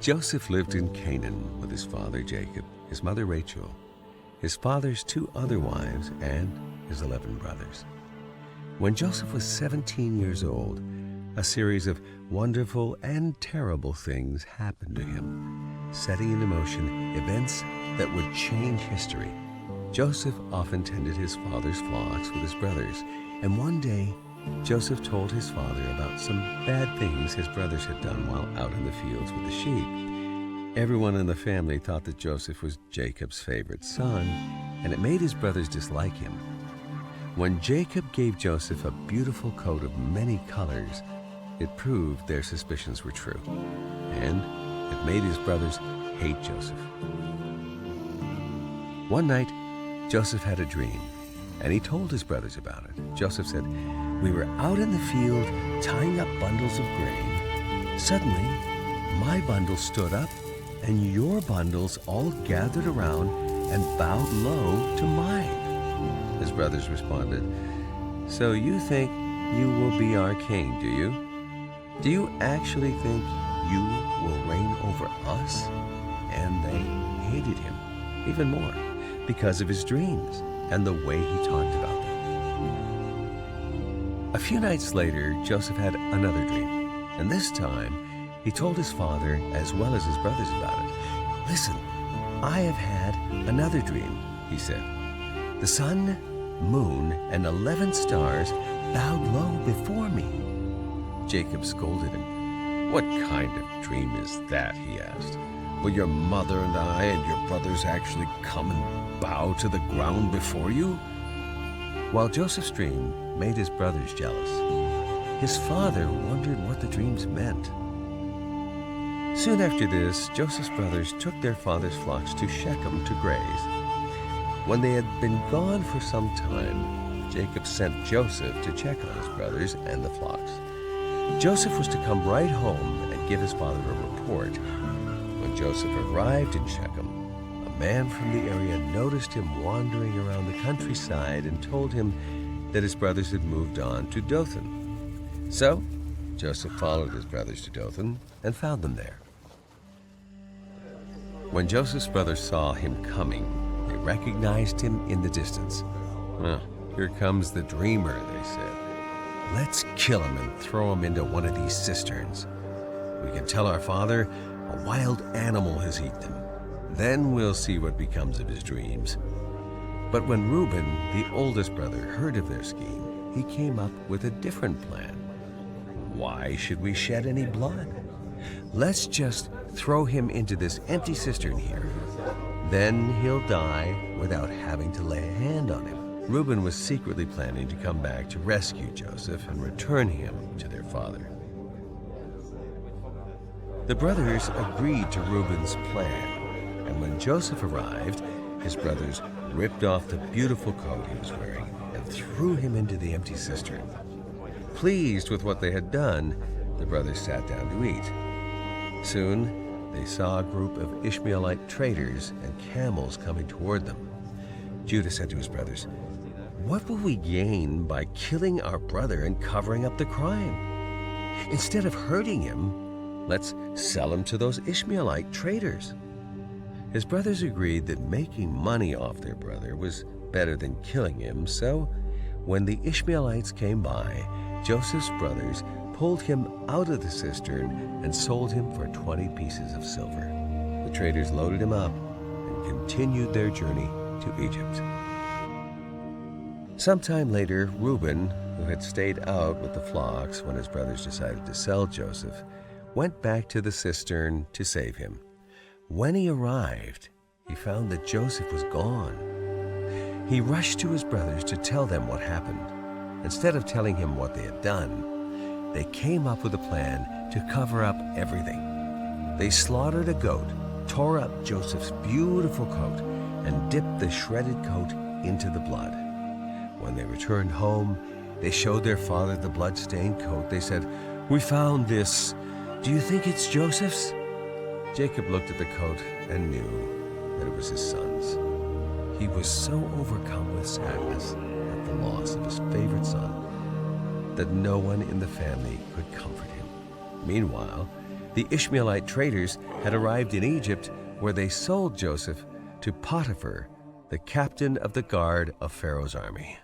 Joseph lived in Canaan with his father Jacob, his mother Rachel, his father's 2 other wives, and his 11 brothers. When Joseph was 17 years old, a series of wonderful and terrible things happened to him, setting into motion events that would change history. Joseph often tended his father's flocks with his brothers, and one day Joseph told his father about some bad things his brothers had done while out in the fields with the sheep. Everyone in the family thought that Joseph was Jacob's favorite son, and it made his brothers dislike him. When Jacob gave Joseph a beautiful coat of many colors, it proved their suspicions were true, and it made his brothers hate Joseph. One night, Joseph had a dream, and he told his brothers about it. Joseph said, "We were out in the field tying up bundles of grain. Suddenly, my bundle stood up, and your bundles all gathered around and bowed low to mine." His brothers responded, "So you think you will be our king, do you? Do you actually think you will reign over us?" And they hated him even more because of his dreams and the way he talked about them. A few nights later, Joseph had another dream, and this time he told his father as well as his brothers about it. "Listen, I have had another dream," he said. "The sun, moon, and 11 stars bowed low before me." Jacob scolded him. "What kind of dream is that?" he asked. "Will your mother and I and your brothers actually come and bow to the ground before you?" While Joseph's dream made his brothers jealous, his father wondered what the dreams meant. Soon after this, Joseph's brothers took their father's flocks to Shechem to graze. When they had been gone for some time, Jacob sent Joseph to check on his brothers and the flocks. Joseph was to come right home and give his father a report. When Joseph arrived in Shechem, a man from the area noticed him wandering around the countryside and told him that his brothers had moved on to Dothan. So Joseph followed his brothers to Dothan and found them there. When Joseph's brothers saw him coming, they recognized him in the distance. "Well, here comes the dreamer," they said. "Let's kill him and throw him into one of these cisterns. We can tell our father a wild animal has eaten him. Then we'll see what becomes of his dreams." But when Reuben, the oldest brother, heard of their scheme, he came up with a different plan. "Why should we shed any blood? Let's just throw him into this empty cistern here. Then he'll die without having to lay a hand on him." Reuben was secretly planning to come back to rescue Joseph and return him to their father. The brothers agreed to Reuben's plan, and when Joseph arrived, his brothers ripped off the beautiful coat he was wearing and threw him into the empty cistern. Pleased with what they had done, the brothers sat down to eat. Soon, they saw a group of Ishmaelite traders and camels coming toward them. Judah said to his brothers, "What will we gain by killing our brother and covering up the crime? Instead of hurting him, let's sell him to those Ishmaelite traders." His brothers agreed that making money off their brother was better than killing him, so when the Ishmaelites came by, Joseph's brothers pulled him out of the cistern and sold him for 20 pieces of silver. The traders loaded him up and continued their journey to Egypt. Sometime later, Reuben, who had stayed out with the flocks when his brothers decided to sell Joseph, went back to the cistern to save him. When he arrived, he found that Joseph was gone. He rushed to his brothers to tell them what happened. Instead of telling him what they had done, they came up with a plan to cover up everything. They slaughtered a goat, tore up Joseph's beautiful coat, and dipped the shredded coat into the blood. When they returned home, they showed their father the blood-stained coat. They said, "We found this. Do you think it's Joseph's?" Jacob looked at the coat and knew that it was his son's. He was so overcome with sadness at the loss of his favorite son that no one in the family could comfort him. Meanwhile, The Ishmaelite traders had arrived in Egypt, where they sold Joseph to Potiphar, the captain of the guard of Pharaoh's army.